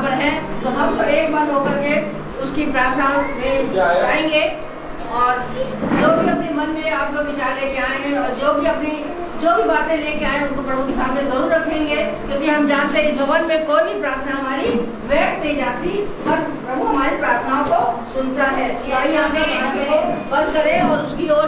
पर हैं, तो हम तो एक मन होकर के उसकी प्रार्थना में जाएंगे। और जो भी अपने मन में आप लोग विचार लेके आए हैं और जो भी बातें लेके आए हैं उनको प्रभु के सामने जरूर रखेंगे, क्योंकि हम जानते हैं इस भवन में कोई भी प्रार्थना हमारी व्यर्थ नहीं जाती, पर प्रभु हमारी प्रार्थनाओं को सुनता है। आइए हम को बंद करें और उसकी ओर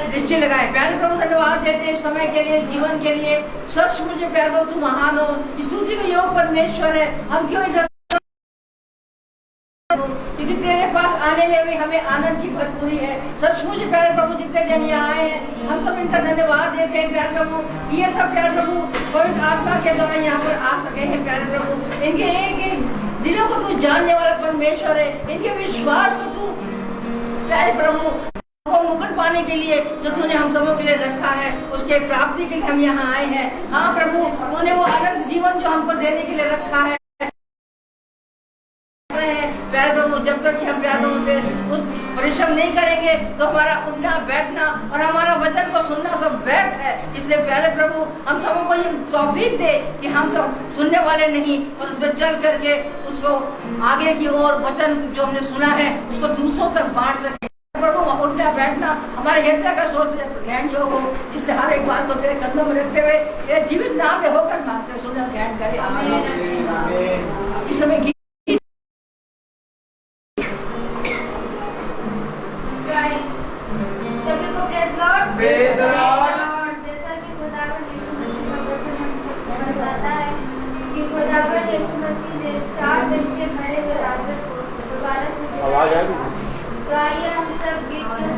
दृष्टि लगाए। प्यारे प्रभु धन्यवाद देते हैं इस समय के लिए, जीवन के लिए। सच मुझे प्यारे प्रभु तू महान हो, स्तुति का योग परमेश्वर है। हम क्यों इधर, क्योंकि तेरे पास आने में भी हमें आनंद की भरपूरी है। सचमुच प्यारे प्रभु जितने जन यहाँ आए हैं हम सब इनका धन्यवाद देते हैं प्यारे प्रभु। ये सब प्यारे प्रभु पवित्र आत्मा के द्वारा यहाँ पर आ सके हैं प्यारे प्रभु। इनके एक एक दिलों को तू जानने वाला परमेश्वर है, इनके विश्वास को तू प्यारे प्रभु वो मुकुट पाने के लिए जो तूने हम सबों के लिए रखा है, उसके प्राप्ति के लिए हम यहाँ आए हैं। हाँ प्रभु, तूने वो अनंत जीवन जो हमको देने के लिए रखा है प्यारे प्रभु। जब तक कि हम प्यारे प्रभु से उस परिश्रम नहीं करेंगे तो हमारा उठना बैठना और हमारा वचन को सुनना सब व्यर्थ है। इसलिए प्यारे प्रभु हम सबों को ये तौफीक दे कि हम सब सुनने वाले नहीं और उस पर चल करके उसको आगे की ओर वचन जो हमने सुना है उसको दूसरों तक बांट सके। प्रभु उठना बैठना हमारे हृदय का सोच ज्ञान जो हो, इसलिए हर एक बात को तेरे कंधों में रखते हुए तेरे जीवित नाम में होकर मांगते सुने ज्ञान करे। आमीन। इस समय Praise the Lord. जैसा कि खुदावन यीशु मसीह का वचन हम सब बताता है कि खुदावन यीशु मसीह ने 4 दिन के मरे हुए लाजर को दोबारा से जिलाया। तो आइए हम सब गीत के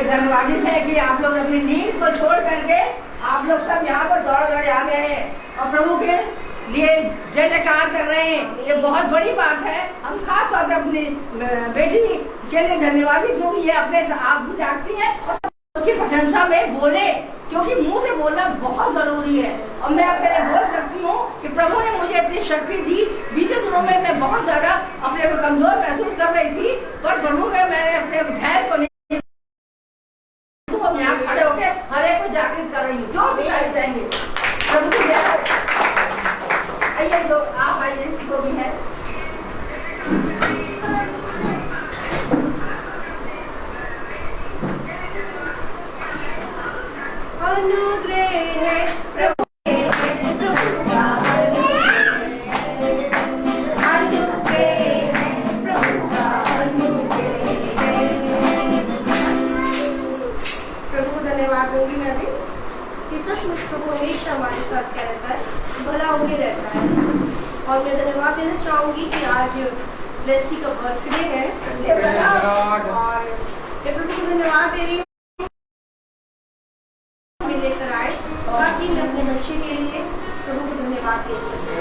धन्यवाद है कि आप लोग अपनी नींद को छोड़ करके आप लोग सब यहाँ पर दौड़ दौड़े आ गए हैं और प्रभु के लिए जय जयकार कर रहे हैं। ये बहुत बड़ी बात है। हम खास तौर से अपनी बेटी के लिए धन्यवादी, क्योंकि ये अपने आप भी जानती हैं और उसकी प्रशंसा में बोले, क्योंकि मुंह से बोलना बहुत जरूरी है। और मैं अपने लिए बोल सकती हूँ कि प्रभु ने मुझे इतनी शक्ति दी। बीते दिनों में मैं बहुत ज्यादा अपने को कमजोर महसूस कर रही थी, पर प्रभु में मैंने अपने धैर्य को नहीं, हम यहाँ खड़े होके हर एक को जागृत कर रही हूँ। जो भी आए जाएंगे प्रभु की आइए, जो आप आइए, जो भी है अनुग्रह है प्रभु हमेशा हमारे साथ क्या रहता है, भला उन्हें रहता है। और मैं धन्यवाद देना चाहूंगी कि आज लेसी का बर्थडे है और प्रभु को धन्यवाद दे रही हूँ लेकर आए ताकि मैं अपने बच्चे के लिए प्रभु को धन्यवाद दे सकूं।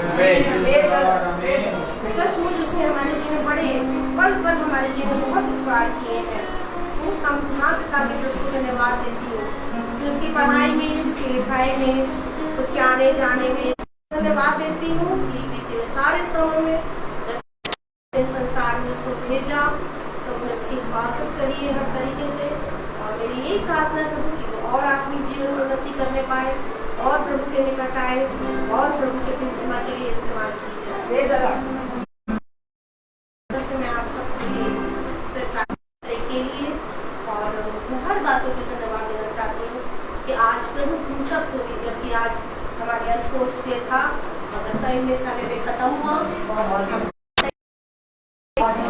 सचमुच उसने हमारे जीवन बड़े पल पल हमारे जीवन में बहुत उपकार किए हैं। हम हाथ उठा के प्रभु को धन्यवाद देती हूँ कि उसकी पढ़ाई में, उसकी लिखाई में, उसके आने जाने में धन्यवाद देती हूँ कि बीते सारे समय में संसार में उसको भेजा तो उसकी हिफाजत करिए हर तरीके से। और मेरी यही प्रार्थना करूँ कि वो और अपनी जीवन में उन्नति करने पाए और प्रभु के निकट आए और प्रभु के महिमा के लिए इस्तेमाल की जाए। मैं आप सबके के लिए और हर बातों पर धन्यवाद देना चाहती हूँ कि आज प्रभु हम सबको भी, जबकि आज हमारे यहाँ स्पोर्ट्स डे था और सही में समय में खत्म हुआ और हम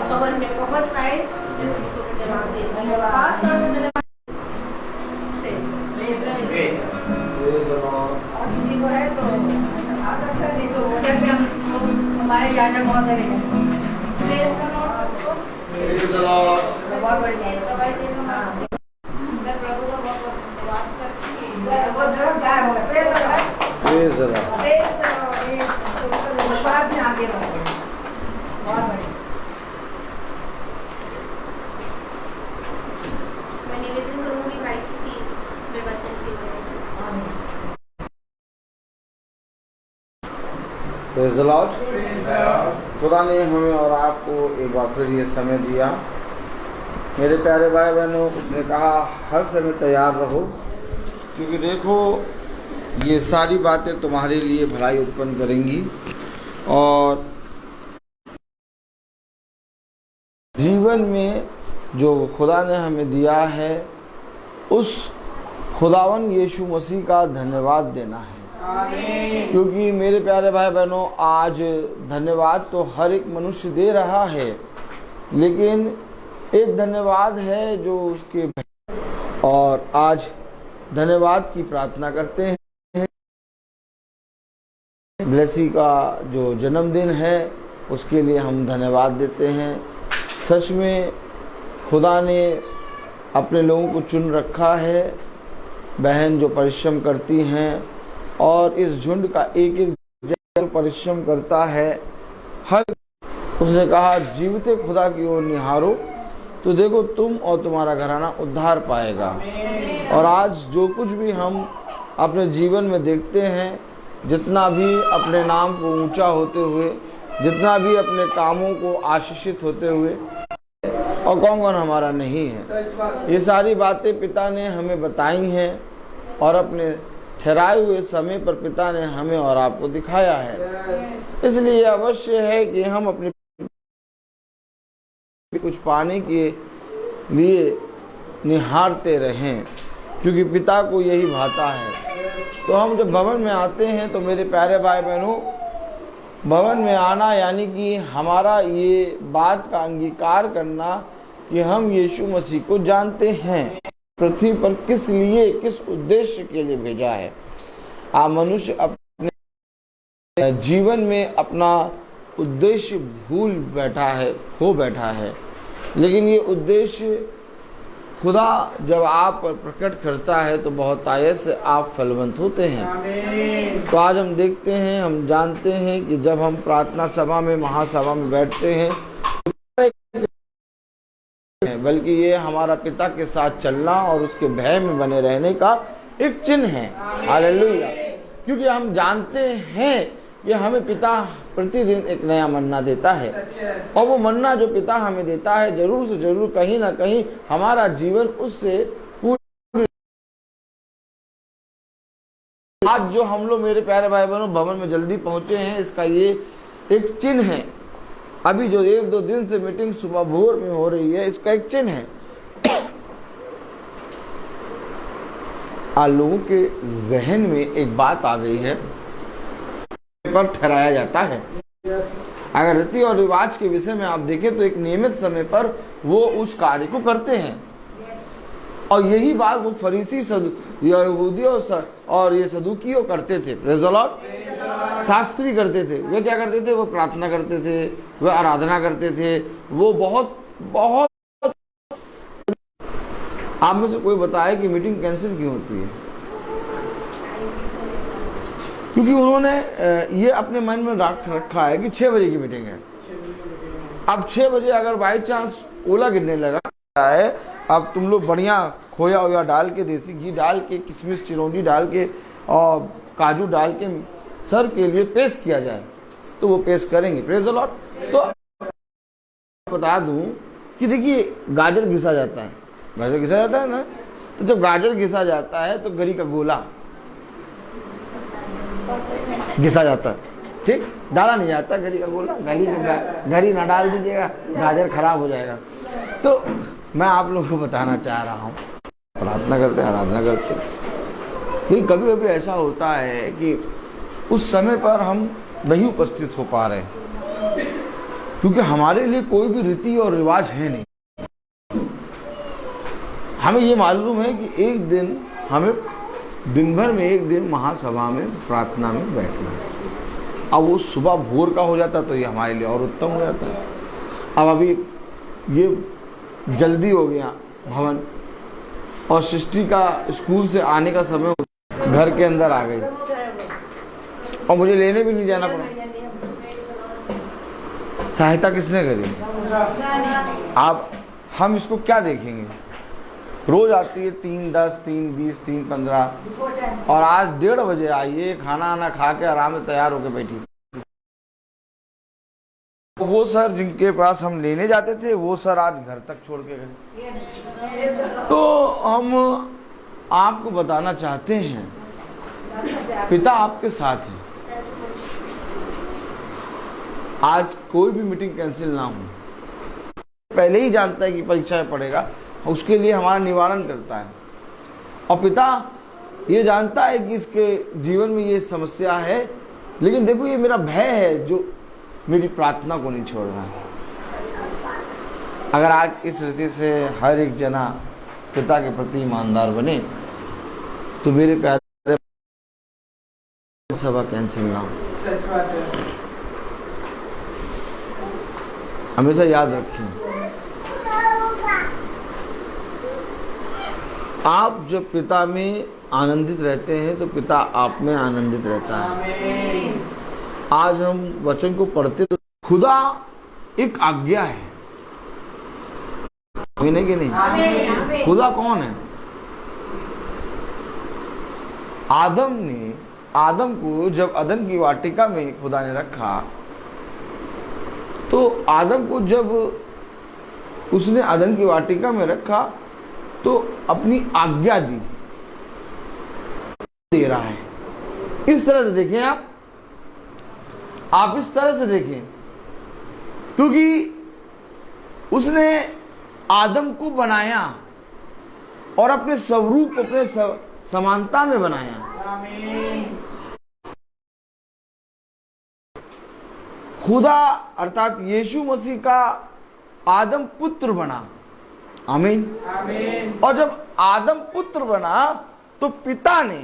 भवन में पहुँच पाए, धन्यवाद दें। हमारे याद महोदय बहुत बढ़िया मैं प्रभु का बहुत धन्यवाद करती हूँ। बहुत जरूर गायब हो में आगे बढ़े। बहुत बढ़िया। मैं निवेदन करूंगी भाई की मैं वचन की प्रेज़ द लॉर्ड। खुदा ने हमें और आपको एक बार फिर ये समय दिया। मेरे प्यारे भाई बहनों, उसने कहा हर समय तैयार रहो, क्योंकि देखो ये सारी बातें तुम्हारे लिए भलाई उत्पन्न करेंगी। और जीवन में जो खुदा ने हमें दिया है उस खुदावन यीशु मसीह का धन्यवाद देना है। क्योंकि मेरे प्यारे भाई बहनों, आज धन्यवाद तो हर एक मनुष्य दे रहा है, लेकिन एक धन्यवाद है जो उसके, और आज धन्यवाद की प्रार्थना करते हैं। ब्लेसी का जो जन्मदिन है उसके लिए हम धन्यवाद देते हैं। सच में खुदा ने अपने लोगों को चुन रखा है, बहन जो परिश्रम करती हैं और इस झुंड का एक एक परिश्रम करता है। हर उसने कहा जीवते खुदा की ओर निहारो तो देखो तुम और तुम्हारा घराना उद्धार पाएगा। और आज जो कुछ भी हम अपने जीवन में देखते हैं, जितना भी अपने नाम को ऊंचा होते हुए, जितना भी अपने कामों को आशीषित होते हुए, और कौन कौन हमारा नहीं है, ये सारी बातें पिता ने हमें बताई हैं और अपने ठहराए हुए समय पर पिता ने हमें और आपको दिखाया है। इसलिए अवश्य है कि हम अपने कुछ पाने के लिए निहारते रहें, क्योंकि पिता को यही भाता है। तो हम जब भवन में आते हैं तो मेरे प्यारे भाई बहनों, भवन में आना यानी कि हमारा ये बात का अंगीकार करना कि हम यीशु मसीह को जानते हैं, पृथ्वी पर किस लिए, किस उद्देश्य के लिए भेजा है। आप मनुष्य अपने जीवन में अपना उद्देश्य भूल बैठा है, खो बैठा है, लेकिन ये उद्देश्य खुदा जब आप पर प्रकट करता है तो बहुत आयत से आप फलवंत होते हैं। तो आज हम देखते हैं, हम जानते हैं कि जब हम प्रार्थना सभा में, महासभा में बैठते हैं, बल्कि ये हमारा पिता के साथ चलना और उसके भय में बने रहने का एक चिन्ह है। हालेलुया। क्योंकि हम जानते हैं कि हमें पिता प्रतिदिन एक नया मन्ना देता है, और वो मन्ना जो पिता हमें देता है जरूर से जरूर कहीं ना कहीं हमारा जीवन उससे पूरी। आज जो हम लोग मेरे प्यारे भाई बहनों भवन में जल्दी पहुंचे हैं, इसका ये एक चिन्ह है। अभी जो 1-2 दिन से मीटिंग सुबह भोर में हो रही है, इसका एक चिन्ह है। आज लोगों के जहन में एक बात आ गई है पर ठहराया जाता है। अगर रीति और रिवाज के विषय में आप देखें तो एक नियमित समय पर वो उस कार्य को करते हैं, और यही बात वो फरीसी यहूदियों और ये सदूकियों करते थे। Praise the Lord. शास्त्री करते थे। वे क्या करते थे? वो प्रार्थना करते थे, वे आराधना करते थे, वो बहुत बहुत। आप में से कोई बताए कि मीटिंग कैंसिल क्यों होती है? क्योंकि उन्होंने ये अपने मन में रखा है कि 6 बजे की मीटिंग है। अब 6 बजे अगर बाई चांस ओला गिरने लगा है, अब तुम लोग बढ़िया खोया वोया डाल के, देसी घी डाल के, किशमिश चिरौंजी डाल के और काजू डाल के सर के लिए पेश किया जाए तो वो पेश करेंगे। Praise the Lord. तो बता दूं कि देखिए, गाजर घिसा जाता है, गाजर घिसा जाता है ना, तो जब गाजर घिसा जाता है तो गरी का गोला घिसा जाता है, ठीक, डाला नहीं जाता गरी का गोला। गरी ना डाल दीजिएगा, गाजर खराब हो जाएगा। तो मैं आप लोगों को बताना चाह रहा हूँ, प्रार्थना करते हैं, आराधना करते हैं, लेकिन कभी कभी ऐसा होता है कि उस समय पर हम नहीं उपस्थित हो पा रहे, क्योंकि हमारे लिए कोई भी रीति और रिवाज है नहीं। हमें ये मालूम है कि एक दिन हमें दिन भर में एक दिन महासभा में प्रार्थना में बैठना है। अब वो सुबह भोर का हो जाता तो ये हमारे लिए और उत्तम हो जाता है। अब अभी ये जल्दी हो गया भवन, और सृष्टि का स्कूल से आने का समय घर के अंदर आ गई, और मुझे लेने भी नहीं जाना पड़ा। सहायता किसने करी? आप हम इसको क्या देखेंगे? रोज आती है 3:10, 3:20, 3:15, और आज 1:30 बजे आई है, खाना आना खा के आराम से तैयार होकर बैठी। वो सर जिनके पास हम लेने जाते थे, वो सर आज घर तक छोड़ के गए। तो हम आपको बताना चाहते हैं, पिता आपके साथ है। आज कोई भी मीटिंग कैंसिल ना हो, पहले ही जानता है कि परीक्षा में पड़ेगा, उसके लिए हमारा निवारण करता है। और पिता ये जानता है कि इसके जीवन में ये समस्या है, लेकिन देखो ये मेरा भय है जो मेरी प्रार्थना को नहीं छोड़ रहा है। अगर आज इस रीति से हर एक जना पिता के प्रति ईमानदार बने तो मेरे प्यारे सभा कैंसिल ना हो। हमेशा याद रखें, आप जब पिता में आनंदित रहते हैं तो पिता आप में आनंदित रहता है। आज हम वचन को पढ़ते तो खुदा एक आज्ञा है, नहीं कि नहीं? खुदा कौन है? आदम को जब अदन की वाटिका में खुदा ने रखा, तो आदम को जब उसने अदन की वाटिका में रखा तो अपनी आज्ञा दे रहा है। इस तरह से देखें, आप इस तरह से देखें, क्योंकि उसने आदम को बनाया और अपने स्वरूप, अपने समानता में बनाया। खुदा अर्थात यीशु मसीह का आदम पुत्र बना, आमीन। आमीन। और जब आदम पुत्र बना तो पिता ने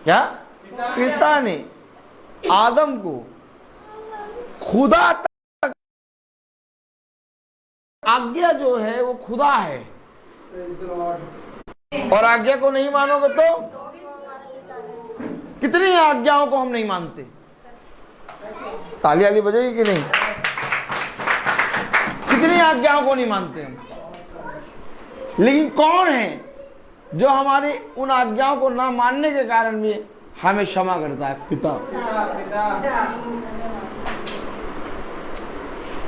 क्या, पिता ने आदम को खुदा तक, आज्ञा जो है वो खुदा है, और आज्ञा को नहीं मानोगे तो कितनी आज्ञाओं को हम नहीं मानते। ताली वाली बजेगी कि नहीं? कितनी आज्ञाओं को नहीं मानते हम। लेकिन कौन है जो हमारी उन आज्ञाओं को ना मानने के कारण भी हमें क्षमा करता है? पिता।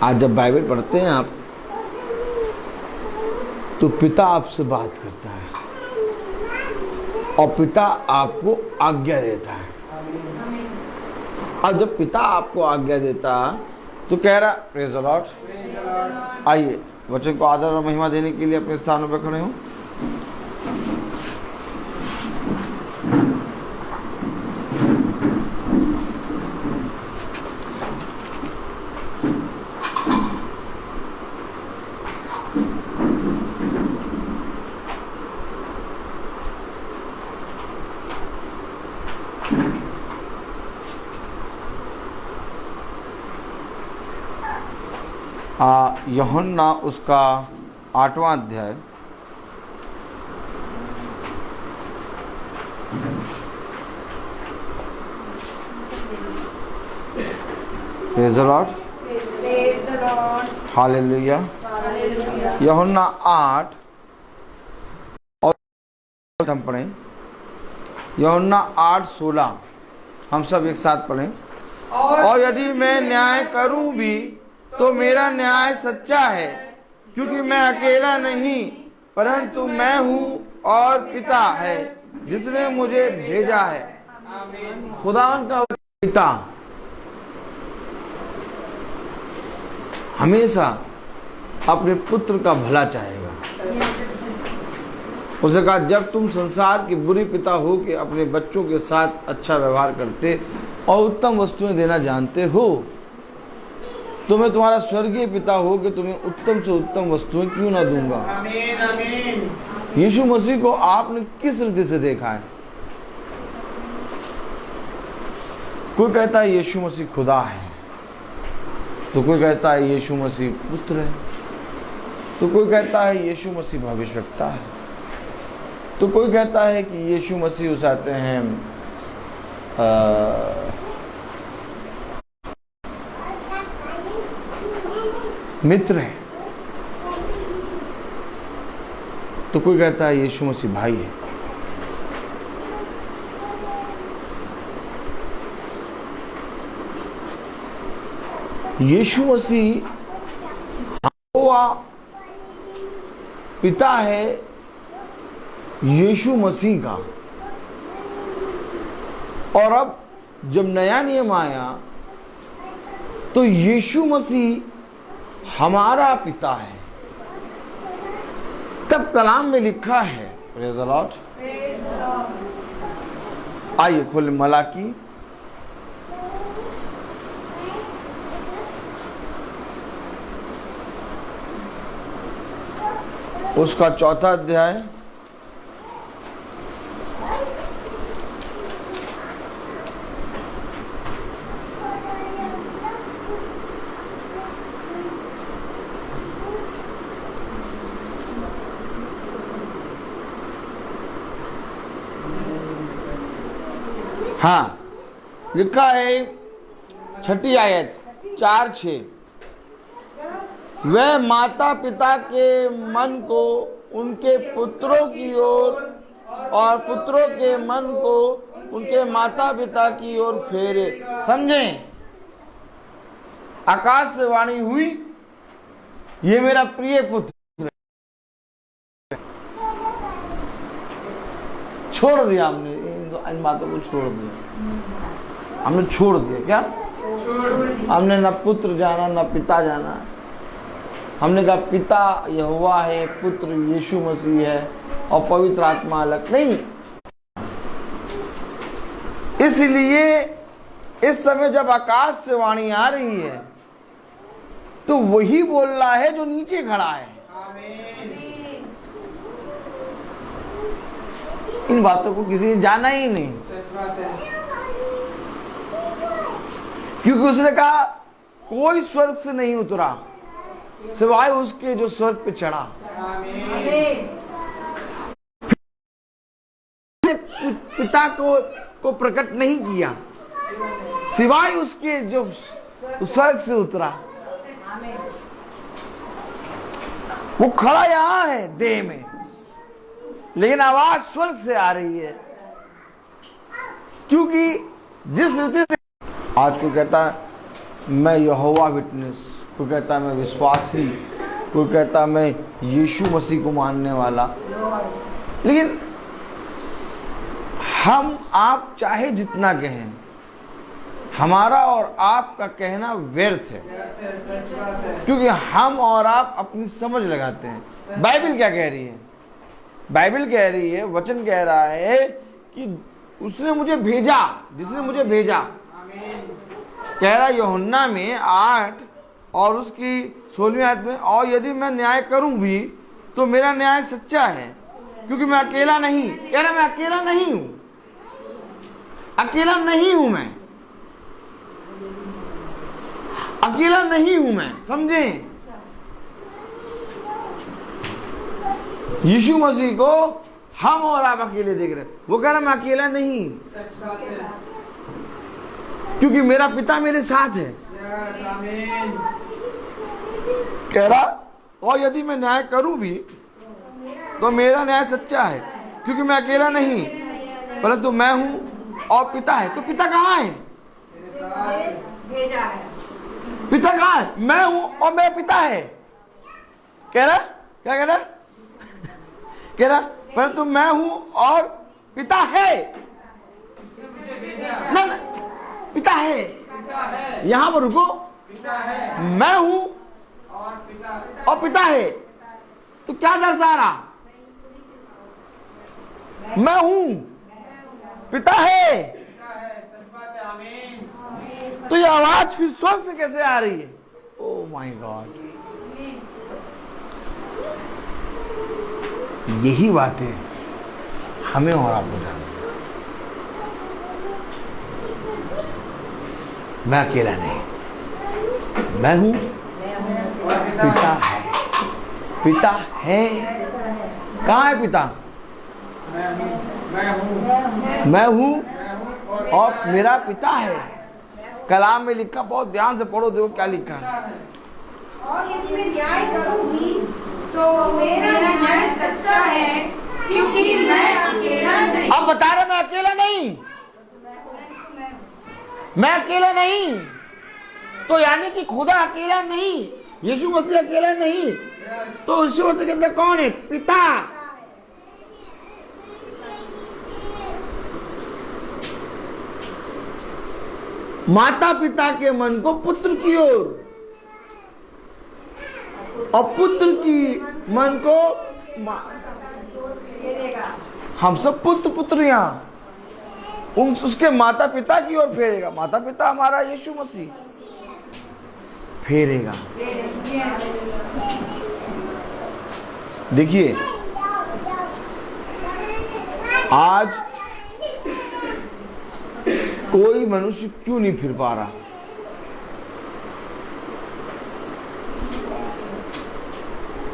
आज जब बाइबल पढ़ते हैं आप, तो पिता आपसे बात करता है और पिता आपको आज्ञा देता है। अब जब पिता आपको आज्ञा देता तो कह रहा प्रेज द लॉर्ड। आइए वचन को आदर और महिमा देने के लिए अपने स्थानों पर खड़े हों। यूहन्ना उसका 8वां अध्याय, प्रेज द लॉर्ड, हालेलुया। यूहन्ना 8 और हम पढ़ें, यूहन्ना 8:16 हम सब एक साथ पढ़ें। और यदि मैं न्याय करूं भी तो मेरा न्याय सच्चा है, क्योंकि मैं अकेला नहीं परंतु मैं हूँ और पिता है जिसने मुझे भेजा है। खुदावन का पिता हमेशा अपने पुत्र का भला चाहेगा। उसने कहा जब तुम संसार के बुरे पिता हो के अपने बच्चों के साथ अच्छा व्यवहार करते और उत्तम वस्तुएं देना जानते हो, तो मैं तुम्हारा स्वर्गीय पिता हो कि तुम्हें उत्तम से उत्तम वस्तुएं क्यों ना दूंगा। आमीन, आमीन। यीशु मसीह को आपने किस रीति से देखा है? कोई कहता है यीशु मसीह खुदा है, तो कोई कहता है यीशु मसीह पुत्र है, तो कोई कहता है यीशु मसीह भविष्यवक्ता है, तो कोई कहता है कि यीशु मसीह उस आते हैं मित्र है, तो कोई कहता है यीशु मसीह भाई है। यीशु मसीह यहोवा पिता है यीशु मसीह का। और अब जब नया नियम आया तो यीशु मसीह हमारा पिता है। तब कलाम में लिखा है, प्रेज द लॉर्ड। आइए खोले मलाकी, उसका 4था अध्याय, हाँ लिखा है 6ठी आयत 4-6, वह माता पिता के मन को उनके पुत्रों की ओर और पुत्रों के मन को उनके माता पिता की ओर फेरे। समझें, आकाश से वाणी हुई, ये मेरा प्रिय पुत्र। छोड़ दिया हमने इन बातों को, छोड़ दिया हमने, छोड़ दिया क्या? हमने ना पुत्र जाना ना पिता जाना। हमने कहा पिता यहोवा है, पुत्र यीशु मसीह है और पवित्र आत्मा अलग नहीं। इसलिए इस समय जब आकाश से वाणी आ रही है तो वही बोल रहा है जो नीचे खड़ा है। इन बातों को किसी ने जाना ही नहीं, सच बात है। क्योंकि उसने कहा कोई स्वर्ग से नहीं उतरा सिवाय उसके जो स्वर्ग पे चढ़ा। आमीन। पिता को प्रकट नहीं किया सिवाय उसके जो स्वर्ग से उतरा। वो खड़ा यहां है देह में, लेकिन आवाज स्वर्ग से आ रही है, क्योंकि जिस रीति से आज कोई कहता है मैं यहोवा विटनेस, कोई कहता है मैं विश्वासी, कोई कहता है मैं यीशु मसीह को मानने वाला, लेकिन हम आप चाहे जितना कहें, हमारा और आपका कहना व्यर्थ है, सच बात है। क्योंकि हम और आप अपनी समझ लगाते हैं। बाइबल क्या कह रही है? बाइबल कह रही है, वचन कह रहा है कि उसने मुझे भेजा, जिसने मुझे भेजा। आमीन। कह रहा यूहन्ना में 8 और उसकी 16वीं आयत में, और यदि मैं न्याय करूं भी तो मेरा न्याय सच्चा है, क्योंकि मैं अकेला नहीं। कह रहा मैं अकेला नहीं हूं, अकेला नहीं हूं, मैं अकेला नहीं हूं, मैं समझे? यीशु मसीह को हम और आप अकेले देख रहे हैं। वो कह रहा मैं अकेला नहीं, सच बात है। क्योंकि मेरा पिता मेरे साथ है। यस, आमीन। कह रहा और यदि मैं न्याय करूं भी तो मेरा न्याय सच्चा है, क्योंकि मैं अकेला नहीं परंतु मैं हूं और पिता है। तो पिता कहाँ है? भेजा है। पिता कहाँ है? मैं हूं और मेरा पिता है। कह रहा क्या कह रहा? कह रहा परंतु मैं हूं और पिता है। ना ना, पिता है। पिता है। यहां पर रुको, पिता है मैं हूं और पिता है। तो क्या दर्शा रहा? मैं हूं, पिता है। पिता है। सच बात है। आमीन। तो ये आवाज फिर स्वर्ग से कैसे आ रही है? ओह माय गॉड, यही बात है हमें और आपको जानना। मैं अकेला नहीं, मैं हूं, पिता है। पिता है। कहाँ है पिता? मैं हूँ मैं हूं और मेरा पिता है। कलाम में लिखा, बहुत ध्यान से पढ़ो, देखो क्या लिखा है। और यदि मैं न्याय करूं भी तो मेरा न्याय सच्चा है, क्योंकि मैं अकेला नहीं। अब बता रहे मैं अकेला नहीं, मैं अकेला नहीं। तो यानी कि खुदा अकेला नहीं, यीशु मसीह अकेला नहीं। तो यीशु मसीह के अंदर कौन है? पिता। माता पिता के मन को पुत्र की ओर और पुत्र की मन को हम सब पुत्र पुत्रियां उसके माता पिता की ओर फेरेगा। माता पिता हमारा यीशु मसीह फेरेगा। देखिए आज कोई मनुष्य क्यों नहीं फिर पा रहा?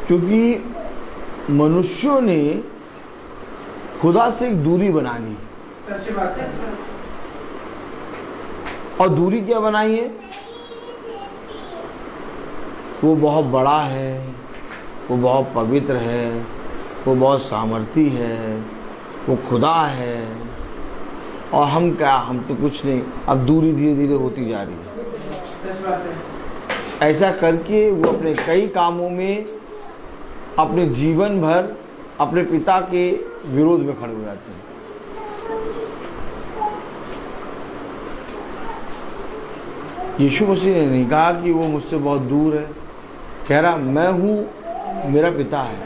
क्योंकि मनुष्यों ने खुदा से एक दूरी बना ली। सच बात है। और दूरी क्या बनाई है? वो बहुत बड़ा है, वो बहुत पवित्र है, वो बहुत सामर्थी है, वो खुदा है, और हम क्या? हम तो कुछ नहीं। अब दूरी धीरे धीरे होती जा रही है। सच बात है। ऐसा करके वो अपने कई कामों में अपने जीवन भर अपने पिता के विरोध में खड़े हो जाते हैं। यीशु मसीह ने नहीं कहा कि वो मुझसे बहुत दूर है। कह रहा मैं हूं, मेरा पिता है।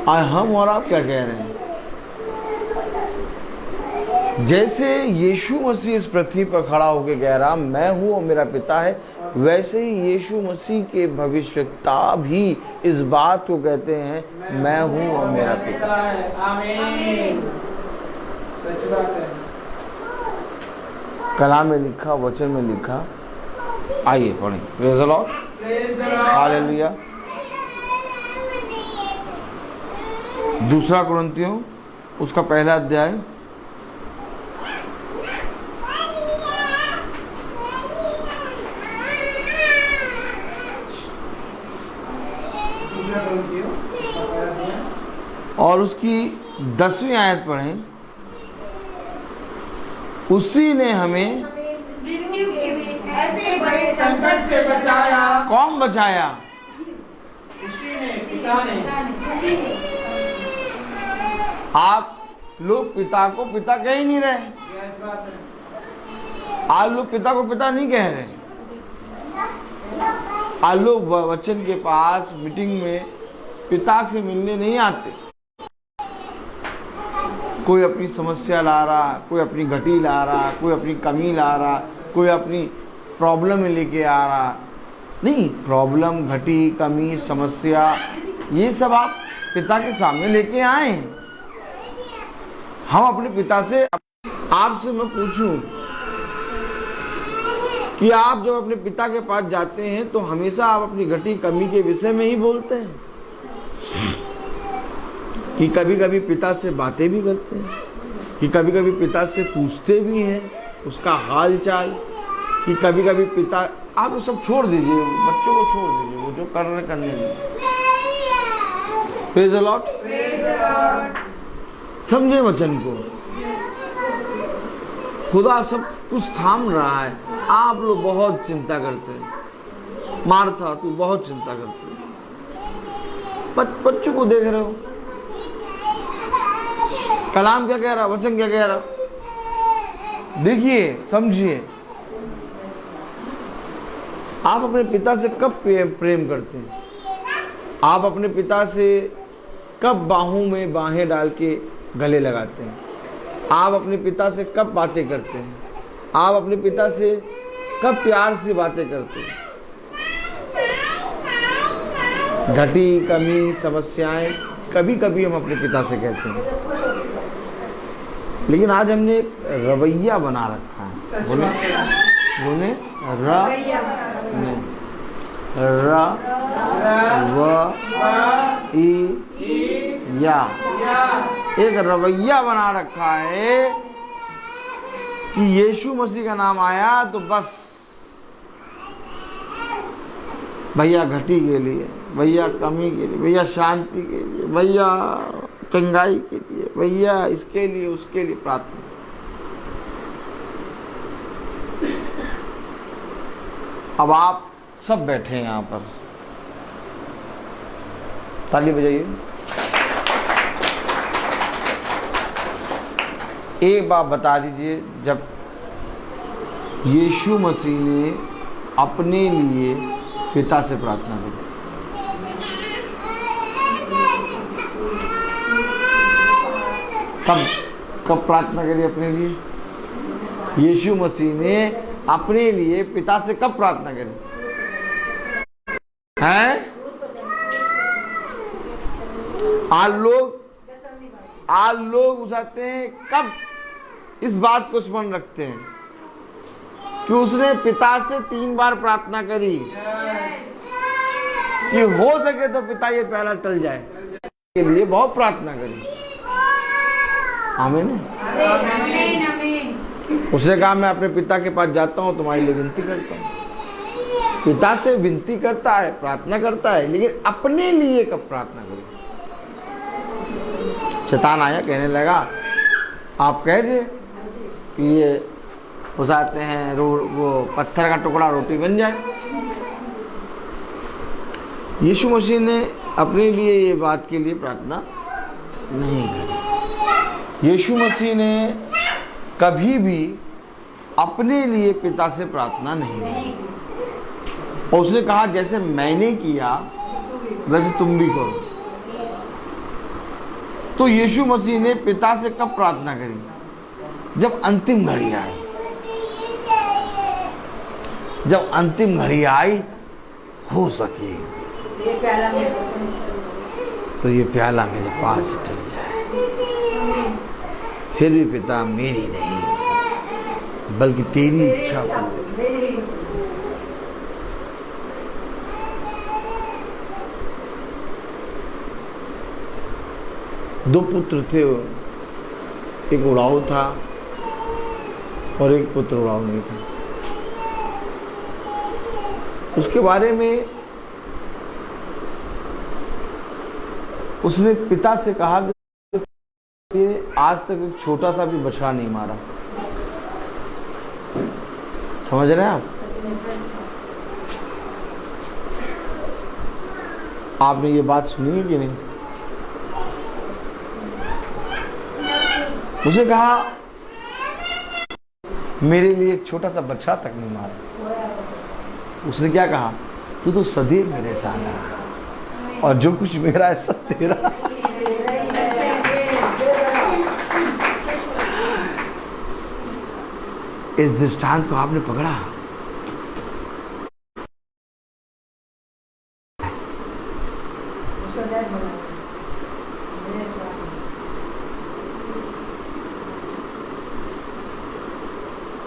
आज हम और आप क्या कह रहे हैं? जैसे यीशु मसीह इस पृथ्वी पर खड़ा होकर कह रहा मैं हूं और मेरा पिता है, वैसे ही यीशु मसीह के भविष्यवक्ता भी इस बात को कहते हैं, मैं हूं और मेरा पिता। आमीन। सच बात है। कलाम में लिखा, वचन में लिखा। आइए पढ़ें। Praise the Lord, hallelujah. दूसरा कुरिन्थियों उसका पहला अध्याय और उसकी 10वीं आयत पढ़ें। उसी ने हमें मृत्यु के ऐसे बड़े संकट से बचाया। कौन बचाया? उसी ने, पिता ने। आप लोग पिता को पिता कह ही नहीं रहे। यस बात है। आप लोग पिता को पिता नहीं कह रहे। आप लोग वचन के पास मीटिंग में पिता से मिलने नहीं आते। कोई अपनी समस्या ला रहा, कोई अपनी घटी ला रहा, कोई अपनी कमी ला रहा, कोई अपनी प्रॉब्लम लेके आ रहा। नहीं, प्रॉब्लम, घटी, कमी, समस्या, ये सब आप पिता के सामने लेके आए हैं। हम अपने पिता से, आपसे मैं पूछूं कि आप जब अपने पिता के पास जाते हैं तो हमेशा आप अपनी घटी, कमी के विषय में ही बोलते हैं कि कभी कभी पिता से बातें भी करते हैं, कि कभी कभी पिता से पूछते भी हैं उसका हाल चाल, कि कभी कभी पिता, आप वो सब छोड़ दीजिए, बच्चों को छोड़ दीजिए, वो जो कर रहे करने दीजिए। Praise the Lord. समझे वचन को। खुदा सब कुछ थाम रहा है। आप लोग बहुत चिंता करते हैं। मार्था, तू बहुत चिंता करती है। बच्चों को देख रहे हो, कलाम क्या कह रहा, वचन क्या कह रहा। देखिए, समझिए। आप अपने पिता से कब प्रेम करते हैं? आप अपने पिता से कब बाहों में बाहें डाल के गले लगाते हैं? आप अपने पिता से कब बातें करते हैं? आप अपने पिता से कब प्यार से बातें करते हैं? घटी, कमी, समस्याएं कभी कभी हम अपने पिता से कहते हैं, लेकिन आज हमने एक रवैया बना रखा है। बोले रवैया, एक रवैया बना रखा है कि यीशु मसीह का नाम आया तो बस भैया घटी के लिए, भैया कमी के लिए, भैया शांति के लिए, भैया चंगाई के लिए, भैया इसके लिए उसके लिए प्रार्थना। अब आप सब बैठे हैं यहाँ पर, ताली बजाइए। एक बात बता दीजिए, जब यीशु मसीह ने अपने लिए पिता से प्रार्थना की, कब प्रार्थना करी अपने लिए? यीशु मसीह ने अपने लिए पिता से कब प्रार्थना करी हैं? आज लोग उठाते हैं, कब इस बात को स्मरण रखते हैं कि उसने पिता से 3 बार प्रार्थना करी कि हो सके तो पिता ये पहला टल जाए, के लिए बहुत प्रार्थना करी। आमीन। उसने कहा मैं अपने पिता के पास जाता हूं, तुम्हारे लिए विनती करता हूं। पिता से विनती करता है, प्रार्थना करता है, लेकिन अपने लिए कब प्रार्थना करी? शैतान आया, कहने लगा आप कह दे कि ये उसाते हैं वो पत्थर का टुकड़ा रोटी बन जाए। यीशु मसीह ने अपने लिए ये बात के लिए प्रार्थना नहीं की। यीशु मसीह ने कभी भी अपने लिए पिता से प्रार्थना नहीं की। और उसने कहा जैसे मैंने किया वैसे तुम भी करो। तो यीशु मसीह ने पिता से कब प्रार्थना करी? जब अंतिम घड़ी आई। जब अंतिम घड़ी आई हो सके ये प्याला मेरे तो ये प्याला मेरे पास से चल जाए। फिर भी पिता मेरी नहीं बल्कि तेरी इच्छा पूरी। दो पुत्र थे, एक उड़ाऊ था और एक पुत्र उड़ाऊ नहीं था। उसके बारे में उसने पिता से कहा कि आज तक एक छोटा सा भी बछड़ा नहीं मारा। समझ रहे हैं आप? आपने ये बात सुनी है कि नहीं? उसने कहा मेरे लिए एक छोटा सा बच्चा तक नहीं मारा। उसने क्या कहा? तू तो सदैव मेरे साथ है और जो कुछ मेरा है सब तेरा। इस दृष्टांत को आपने पकड़ा?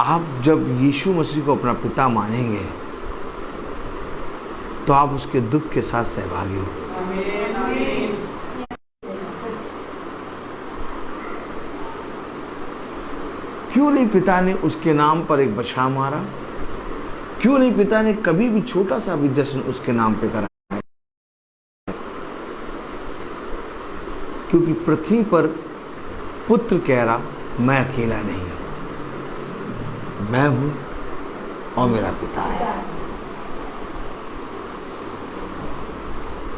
आप जब यीशु मसीह को अपना पिता मानेंगे तो आप उसके दुख के साथ सहभागी हो। क्यों नहीं पिता ने उसके नाम पर एक बछड़ा मारा? क्यों नहीं पिता ने कभी भी छोटा सा भी जश्न उसके नाम पे करा? क्योंकि पृथ्वी पर पुत्र कह रहा मैं अकेला नहीं, मैं हूं और मेरा पिता है।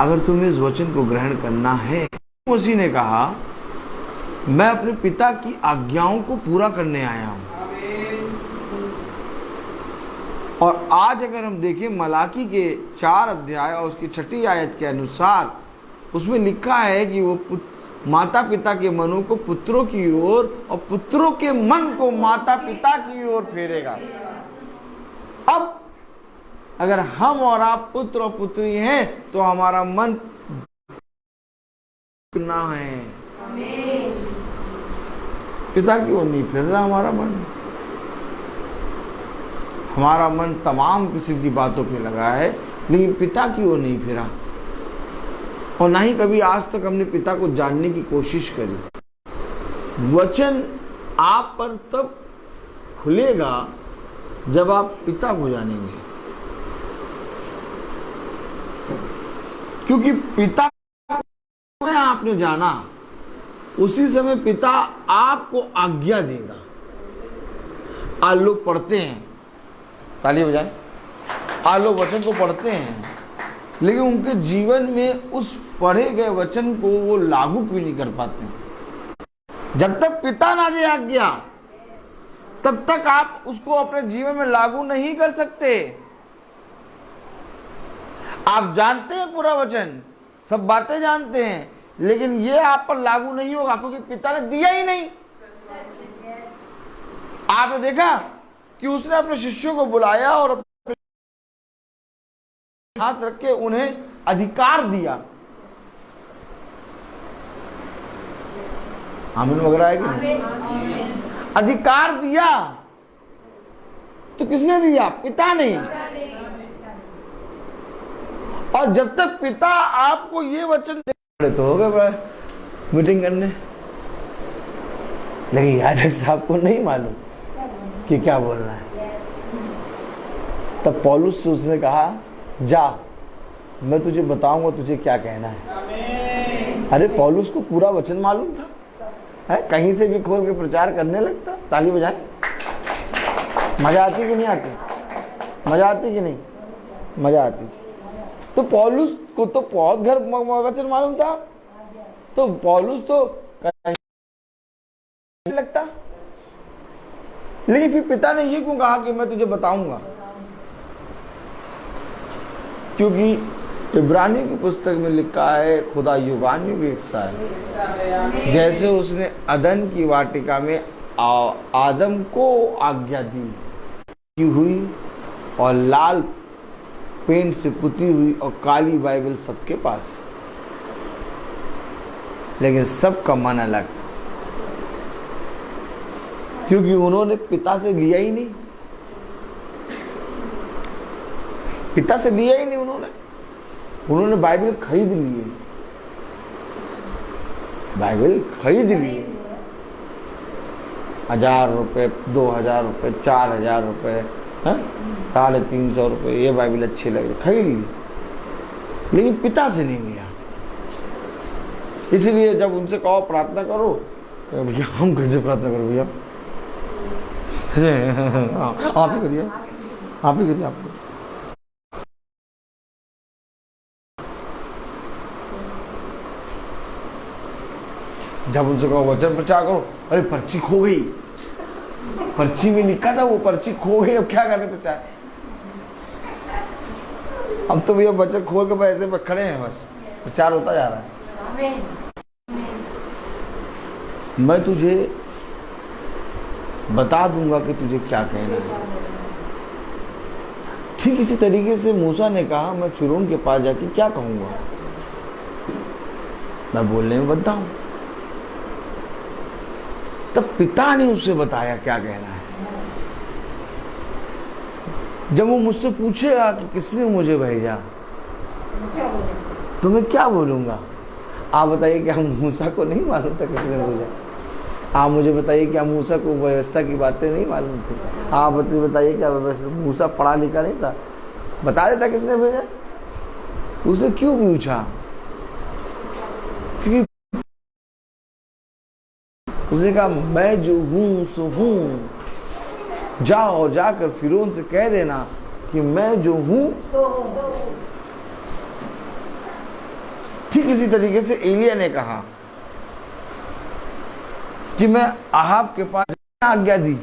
अगर तुम्हें इस वचन को ग्रहण करना है, मसीह ने कहा मैं अपने पिता की आज्ञाओं को पूरा करने आया हूं। और आज अगर हम देखें मलाकी के 4 अध्याय और उसकी 6ठी आयत के अनुसार, उसमें लिखा है कि वो माता पिता के मनों को पुत्रों की ओर और पुत्रों के मन को माता पिता की ओर फेरेगा। अब अगर हम और आप पुत्र और पुत्री हैं तो हमारा मन ना है, पिता की ओर नहीं फिर रहा हमारा मन। हमारा मन तमाम किस्म की बातों पे लगा है लेकिन पिता की ओर नहीं फिरा, और ना ही कभी आज तक हमने पिता को जानने की कोशिश करी। वचन आप पर तब खुलेगा जब आप पिता को जानेंगे, क्योंकि पिता को आपने जाना उसी समय पिता आपको आज्ञा देगा। आज लोग पढ़ते हैं, ताली बजाएं, आज लोग वचन को पढ़ते हैं लेकिन उनके जीवन में उस पढ़े गए वचन को वो लागू क्यों नहीं कर पाते? जब तक पिता ना दे आज्ञा तब तक आप उसको अपने जीवन में लागू नहीं कर सकते। आप जानते हैं पूरा वचन, सब बातें जानते हैं, लेकिन ये आप पर लागू नहीं होगा क्योंकि पिता ने दिया ही नहीं। आपने देखा कि उसने अपने शिष्यों को बुलाया और हाथ रख के उन्हें अधिकार दिया। आमीन वगैरह है कि नहीं? अधिकार दिया तो किसने दिया? पिता ने। और जब तक पिता आपको ये वचन दे तो हो गए मीटिंग करने, लेकिन याजक साहब को नहीं मालूम कि क्या बोलना है। तब पौलुस से उसने कहा जा, मैं तुझे बताऊंगा तुझे क्या कहना है। अरे पौलुस को पूरा वचन मालूम था, है? कहीं से भी खोल के प्रचार करने लगता। ताली बजाए। मजा आती कि नहीं आती? मजा आती कि नहीं? मजा आती। तो पौलुस को तो बहुत घर वचन मालूम था, तो पौलुस तो लगता, लेकिन फिर पिता ने ये क्यों कहा कि मैं तुझे बताऊंगा? क्योंकि इब्रानियों की पुस्तक में लिखा है खुदा युगानियों की इच्छा है। जैसे उसने अदन की वाटिका में आदम को आज्ञा दी हुई और लाल पेंट से पुती हुई और काली बाइबल सबके पास, लेकिन सबका मन अलग, क्योंकि उन्होंने पिता से लिया ही नहीं, पिता से लिया ही नहीं उन्होंने बाइबल खरीद ली, बाइबल खरीद ली, 1000 रुपये, 2000 रुपये, 4000 रुपये, 350 रुपये, ये बाइबल अच्छी लग रही, खरीद ली, लेकिन पिता से नहीं लिया। इसलिए जब उनसे कहो प्रार्थना करो, तो भैया हम कैसे प्रार्थना करो भैया, आप ही करिए, आप ही करिए, आप। जब उनसे कहो वचन प्रचार करो, अरे पर्ची खो गई, पर्ची में लिखा था वो पर्ची खो गई, अब क्या करें प्रचार। अब तो भैया वचन खोल के ऐसे पर खड़े हैं, बस प्रचार होता जा रहा है। मैं तुझे बता दूंगा कि तुझे क्या कहना है। ठीक इसी तरीके से मूसा ने कहा, मैं फिरौन के पास जाके क्या कहूंगा, मैं बोलने में बनता हूं। तब पिता ने उसे बताया क्या कहना है। जब वो मुझसे पूछेगा कि किसने मुझे भेजा, तो मैं क्या बोलूंगा। आप बताइए, क्या मूसा को नहीं मालूम था किसने भेजा? आप मुझे बताइए, क्या मूसा को व्यवस्था की बातें नहीं मालूम थी? आप बताइए, क्या मूसा पढ़ा लिखा नहीं था? बता देता किसने भेजा। उसे क्यों पूछा? क्योंकि उसने कहा, मैं जो हूं सो हूं, जाओ और जाकर फिरौन से कह देना कि मैं जो हूं। ठीक इसी तरीके से एलिया ने कहा कि मैं अहाब के पास आज्ञा दी,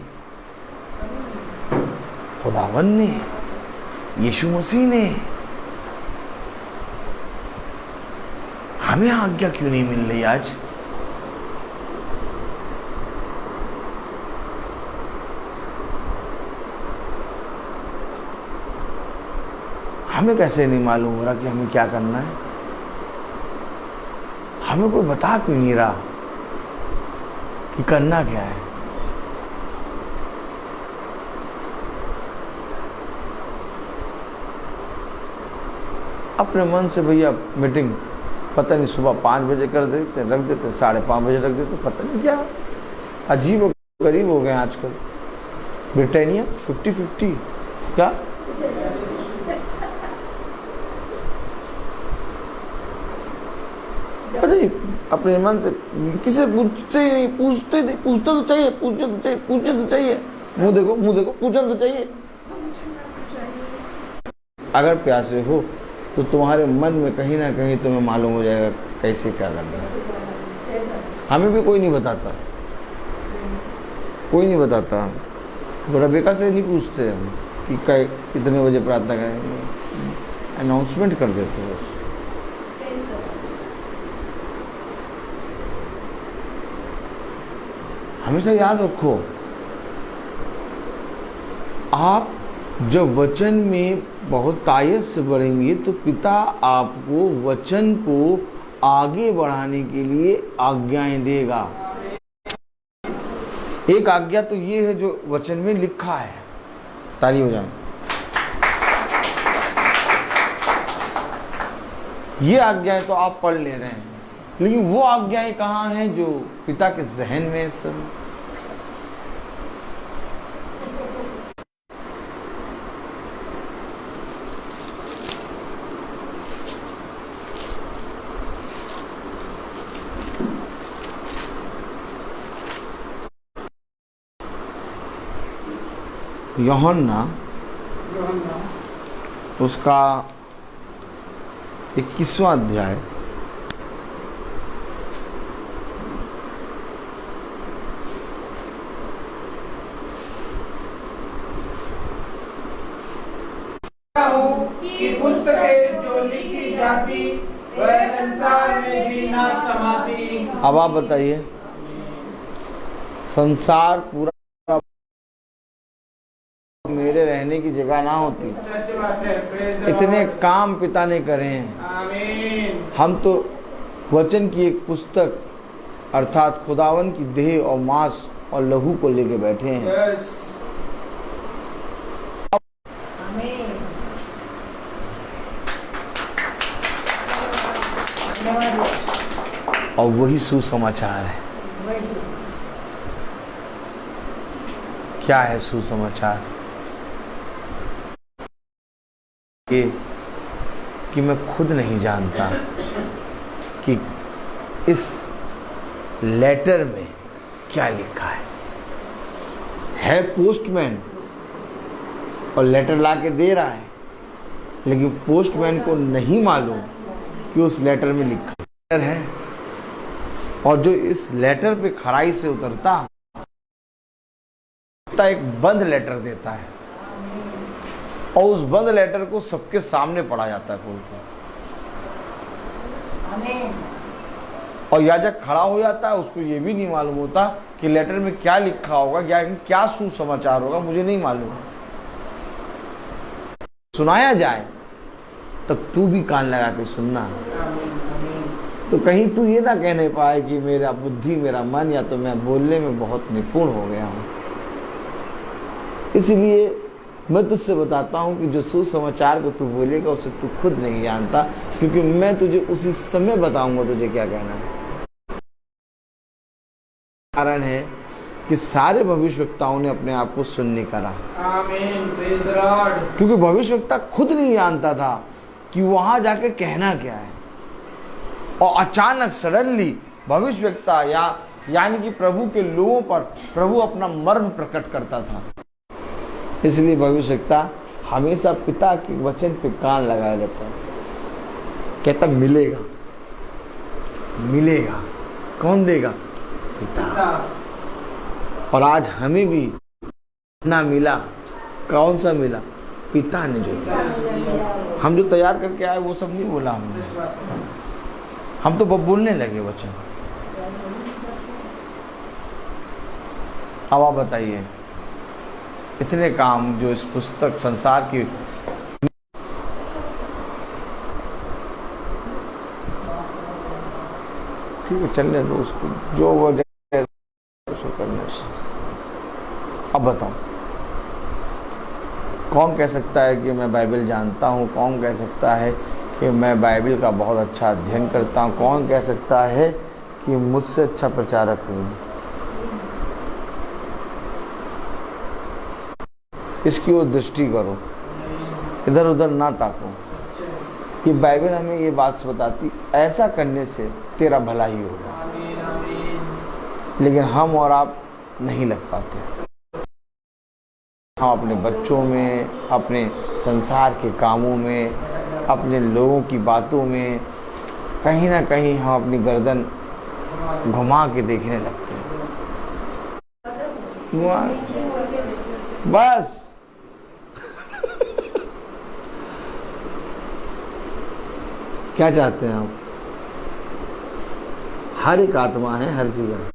खुदावंद ने, यीशु मसीह ने, हमें आज्ञा क्यों नहीं मिल रही आज? हमें कैसे नहीं मालूम हो रहा कि हमें क्या करना है? हमें कोई बता क्यों नहीं रहा कि करना क्या है? अपने मन से भैया मीटिंग पता नहीं सुबह 5 बजे कर देते, रख देते, 5:30 बजे रख देते, पता नहीं क्या अजीब और गरीब हो गए आजकल। ब्रिटानिया 50-50 क्या? पता नहीं, अपने मन से किसी पूछते ही नहीं, पूछता तो चाहिए, पूछना तो चाहिए, मुंह देखो, पूछना तो चाहिए। अगर प्यासे हो तो तुम्हारे मन में कहीं ना कहीं तुम्हें मालूम हो जाएगा कैसे क्या करना है। हमें भी कोई नहीं बताता, कोई नहीं बताता। बड़ा बेकार से नहीं पूछते हम कि कितने बजे प्रार्थना करेंगे, अनाउंसमेंट कर देते बस। हमेशा याद रखो, आप जब वचन में बहुत तायत से बढ़ेंगे तो पिता आपको वचन को आगे बढ़ाने के लिए आज्ञाएं देगा। एक आज्ञा तो ये है जो वचन में लिखा है, ताली हो जाए। ये आज्ञाएं तो आप पढ़ ले रहे हैं, लेकिन वो आज्ञाएं कहाँ हैं जो पिता के जहन में इस समय? यूहन्ना उसका 21वां अध्याय कि पुस्तकें जो लिखी जाती वह संसार में भी ना समाती। अब आप बताइए, संसार पूरा मेरे रहने की जगह ना होती, सच बात है। Praise the इतने Lord. काम पिता ने करे हैं। आमीन। हम तो वचन की एक पुस्तक अर्थात खुदावन की देह और मांस और लहू को लेके बैठे हैं। Yes. आमीन। और वही सुसमाचार है। क्या है सुसमाचार? ये कि मैं खुद नहीं जानता कि इस लेटर में क्या लिखा है पोस्टमैन और लेटर ला के दे रहा है, लेकिन पोस्टमैन को नहीं मालूम कि उस लेटर में लिखा है। और जो इस लेटर पे खराई से उतरता एक बंद लेटर देता है और उस बंद लेटर को सबके सामने पढ़ा जाता है कोई को। और याजक खड़ा हो जाता है, उसको ये भी नहीं मालूम होता कि लेटर में क्या लिखा होगा, क्या सुसमाचार होगा, मुझे नहीं मालूम। सुनाया जाए तब तू भी कान लगा के सुनना, तो कहीं तू ये ना कहने पाए कि मेरा बुद्धि मेरा मन या तो मैं बोलने में बहुत निपुण हो गया हूं। इसलिए मैं तुझसे बताता हूं कि जो सुसमाचार को तू बोलेगा उसे तू खुद नहीं जानता, क्योंकि मैं तुझे उसी समय बताऊंगा तुझे क्या कहना है। कारण है कि सारे भविष्यवक्ताओं ने अपने आप को सुनने करा। आमीन। Praise the Lord. क्योंकि भविष्यवक्ता खुद नहीं जानता था कि वहां जाके कहना क्या है, और अचानक सडनली भविष्यवक्ता यानी कि प्रभु के लोगों पर प्रभु अपना मर्म प्रकट करता था। इसलिए भविष्यवक्ता हमेशा पिता के वचन पे कान लगाए रहता है। कहता मिलेगा मिलेगा, कौन देगा? पिता। और आज हमें भी ना मिला, कौन सा मिला? पिता ने जो दिया। हम जो तैयार करके आए वो सब नहीं बोला हमने, हम तो बोलने लगे वचन। अब आप बताइए, इतने काम जो इस पुस्तक संसार की ठीक है चलने दो उसको, जो वो करने से। अब बताओ, कौन कह सकता है कि मैं बाइबल जानता हूँ? कौन कह सकता है कि मैं बाइबल का बहुत अच्छा अध्ययन करता हूँ? कौन कह सकता है कि मुझसे अच्छा प्रचारक हूँ? इसकी ओर दृष्टि करो, इधर उधर ना ताको। कि बाइबल हमें ये बात बताती, ऐसा करने से तेरा भला ही होगा। लेकिन हम और आप नहीं लग पाते। हम अपने बच्चों में, अपने संसार के कामों में, अपने लोगों की बातों में कहीं ना कहीं हम अपनी गर्दन घुमा के देखने लगते हैं। बस क्या चाहते हैं आप? हर एक आत्मा है हर जगह।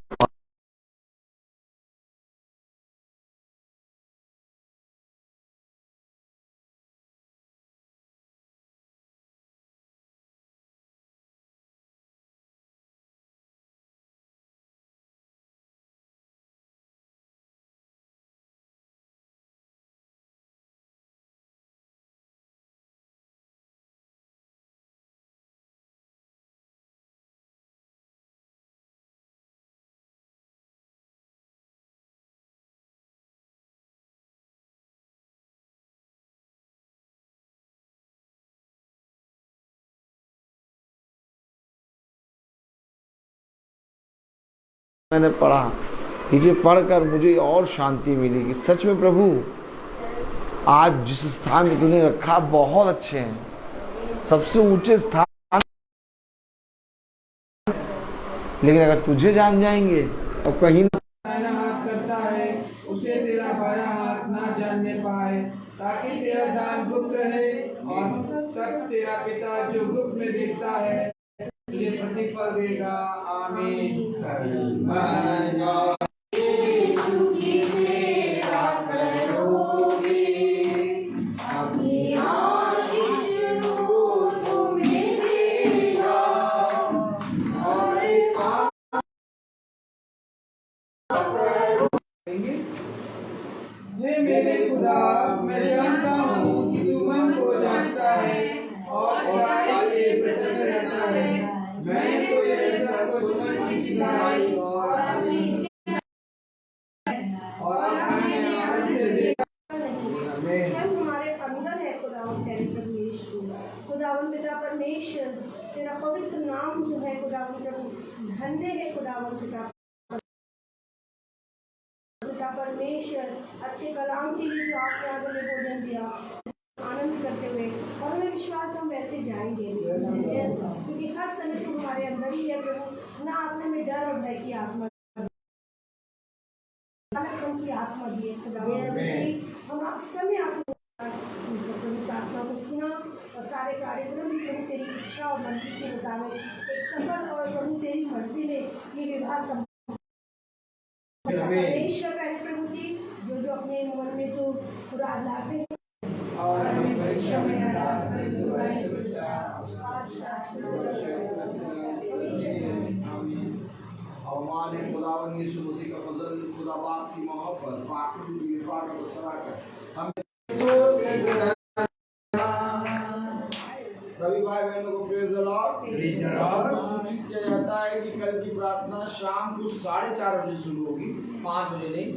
मैंने पढ़ा, इसे पढ़कर मुझे और शांति मिली कि सच में प्रभु आज जिस स्थान में तूने रखा बहुत अच्छे हैं, सबसे ऊंचे स्थान। लेकिन अगर तुझे जान जाएंगे तो कहीं दाहिना हाथ करता है उसे तेरा बायां हाथ ना जानने पाए, ताकि तेरा दान गुप्त रहे और तब तेरा पिता जो गुप्त में देखता है तुझे प्रतिफल देगा। आमीन। यीशु की सेवा करोगे हे मेरे खुदा, मैं जानता हूँ कि तू मन को जांचता है और सच्चाई से प्रसन्न रहता है। मैंने तो ये सब कुछ मन की सिखाई और अब मैंने आनंद से देखा। स्वयं हमारे अंदर है खुदावन तेरे परमेश्वर, खुदावन पिता परमेश्वर, तेरा पवित्र नाम जो है खुदावन प्रभु, धन्य है खुदावन पिता परमेश्वर। अच्छे कलाम के लिए जो आपने आज हमें भोजन दिया, आनंद करते हुए, और हमें विश्वास हम वैसे जाएंगे क्योंकि हर समय तुम हमारे अंदर ही है प्रभु। ना आपने में डर और भय की आत्मा, अलगपन की आत्मा दी है खुदा। हम आप समय आपको प्रार्थना को सुना और सारे कार्यक्रम भी प्रभु तेरी इच्छा और मर्जी के मुताबिक एक सफल और प्रभु तेरी मर्जी में ये विवाह परमेश्वर पहले प्रभु जी जो जो अपने मन में जो खुदा लाते हैं और हमें परीक्षा में हमारे खुदावन यीशु मसीह का फजल, खुदा बाप की मोहब्बत, पाक और सराहत हम सभी भाई बहनों को प्रेज द लॉर्ड। सूचित किया जाता है कि कल की प्रार्थना शाम को 4:30 बजे शुरू होगी, 5 बजे नहीं।